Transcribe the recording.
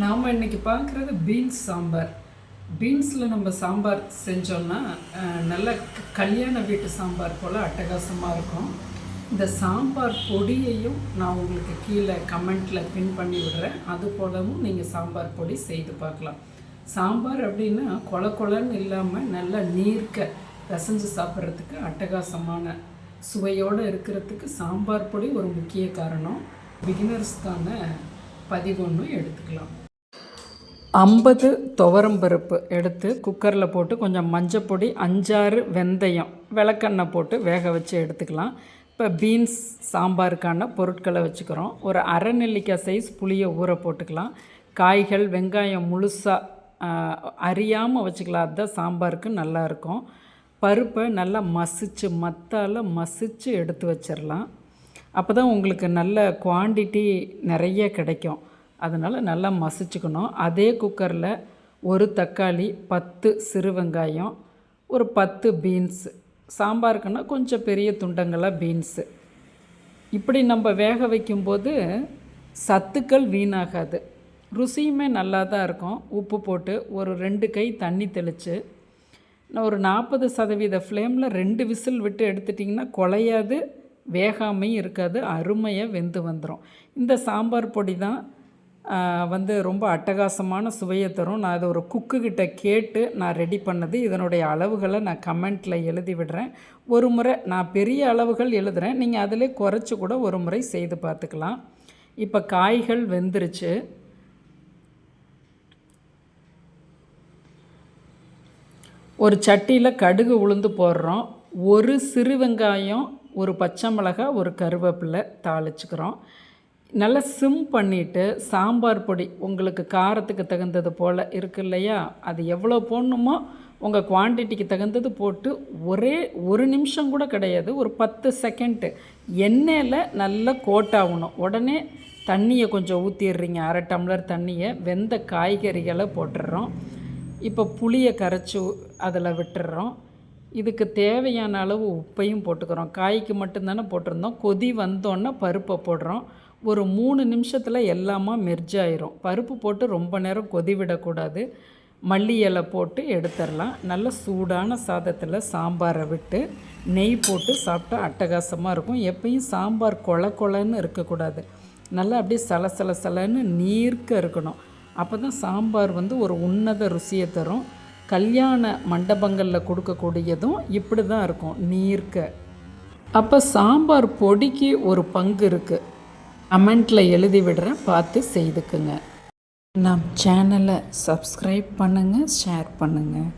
நாம் இன்றைக்கி பார்க்குறது பீன்ஸ் சாம்பார். பீன்ஸில் நம்ம சாம்பார் செஞ்சோன்னா நல்ல கல்யாண வீட்டு சாம்பார் போல் அட்டகாசமாக இருக்கும். இந்த சாம்பார் பொடியையும் நான் உங்களுக்கு கீழே கமெண்ட்டில் பின் பண்ணி விடுறேன். அது போலவும் நீங்கள் சாம்பார் பொடி செய்து பார்க்கலாம். சாம்பார் அப்படின்னா கொல கொலன்னு இல்லாமல் நல்லா நீர்க்க பிசைஞ்சு சாப்பிட்றதுக்கு அட்டகாசமான சுவையோடு இருக்கிறதுக்கு சாம்பார் பொடி ஒரு முக்கிய காரணம். பிகினர்ஸ்க்கான பதிவொன்று எடுத்துக்கலாம். 50 துவரம்பருப்பு எடுத்து குக்கரில் போட்டு கொஞ்சம் மஞ்சப்பொடி 5-6 வெந்தயம் விளக்கெண்ணெய் போட்டு வேக வச்சு எடுத்துக்கலாம். இப்போ பீன்ஸ் சாம்பாருக்கான பொருட்களை வச்சுக்கிறோம். ஒரு அரை நெல்லிக்காய் சைஸ் புளியை ஊற போட்டுக்கலாம். காய்கள் வெங்காயம் முழுசாக அறியாமல் வச்சுக்கலாம், அதுதான் சாம்பாருக்கு நல்லாயிருக்கும். பருப்பை நல்லா மத்தால் மசித்து எடுத்து வச்சிடலாம். அப்போ தான் உங்களுக்கு நல்ல குவான்டிட்டி நிறைய கிடைக்கும். அதனால் நல்லா மசிச்சுக்கணும். அதே குக்கரில் ஒரு தக்காளி, 10 சிறு வெங்காயம், ஒரு 10 பீன்ஸு. சாம்பாருக்குன்னா கொஞ்சம் பெரிய துண்டங்களாக பீன்ஸு. இப்படி நம்ம வேக வைக்கும்போது சத்துக்கள் வீணாகாது, ருசியுமே நல்லா தான் இருக்கும். உப்பு போட்டு ஒரு 2 கை தண்ணி தெளித்து ஒரு 40% ஃப்ளேமில் 2 விசில் விட்டு எடுத்துட்டிங்கன்னா குழையாது, வேகாமையும் இருக்காது, அருமையாக வெந்து வந்துடும். இந்த சாம்பார் பொடி தான் ரொம்ப அட்டகாசமான சுவையை தரும். நான் அதை ஒரு குக்குக்கிட்ட கேட்டு நான் ரெடி பண்ணது. இதனுடைய அளவுகளை நான் கமெண்ட்டில் எழுதி விடுறேன். ஒரு முறை நான் பெரிய அளவுகள் எழுதுகிறேன், நீங்கள் அதிலே குறைச்சி கூட ஒரு முறை செய்து பார்த்துக்கலாம். இப்போ காய்கள் வெந்துருச்சு. ஒரு சட்டியில் கடுகு உளுந்து போடுறோம். ஒரு சிறு வெங்காயம், ஒரு பச்சை மிளகாய், ஒரு கருவேப்பிலை தாளிச்சுக்கிறோம். நல்லா சிம் பண்ணிவிட்டு சாம்பார் பொடி உங்களுக்கு காரத்துக்கு தகுந்தது போல் இருக்கு இல்லையா, அது எவ்வளோ போடணுமோ உங்கள் குவான்டிட்டிக்கு தகுந்தது போட்டு ஒரு நிமிஷம் கூட கிடையாது, ஒரு 10 செகண்டு எண்ணெயில் நல்லா கோட்டாகணும். உடனே தண்ணியை கொஞ்சம் ஊற்றிடுறீங்க, அரை டம்ளர் தண்ணியை. வெந்த காய்கறிகளை போட்டுடுறோம். இப்போ புளியை கரைச்சி அதில் விட்டுடுறோம். இதுக்கு தேவையான அளவு உப்பையும் போட்டுக்கிறோம். காய்க்கு மட்டும்தானே போட்டிருந்தோம். கொதி வந்தோன்னே பருப்பை போடுறோம். ஒரு 3 நிமிஷத்தில் எல்லாமே மெர்ஜாயிரும். பருப்பு போட்டு ரொம்ப நேரம் கொதி விடக்கூடாது. மல்லி இலை போட்டு எடுத்துடலாம். நல்ல சூடான சாதத்தில் சாம்பாரை விட்டு நெய் போட்டு சாப்பிட்டா அட்டகாசமாக இருக்கும். எப்பயும் சாம்பார் கொலன்னு இருக்கக்கூடாது, நல்லா அப்படியே சலசலன்னு நீர்க்க இருக்கணும். அப்போ தான் சாம்பார் ஒரு உன்னத ருசியை தரும். கல்யாண மண்டபங்களில் கொடுக்கக்கூடியதும் இப்படி தான் இருக்கும், நீர்க்க. அப்போ சாம்பார் பொடிக்கு ஒரு பங்கு இருக்குது. கமெண்ட்டில் எழுதி விடுறேன், பார்த்து செய்துக்குங்க. நம் சேனலை சப்ஸ்கிரைப் பண்ணுங்கள், ஷேர் பண்ணுங்கள்.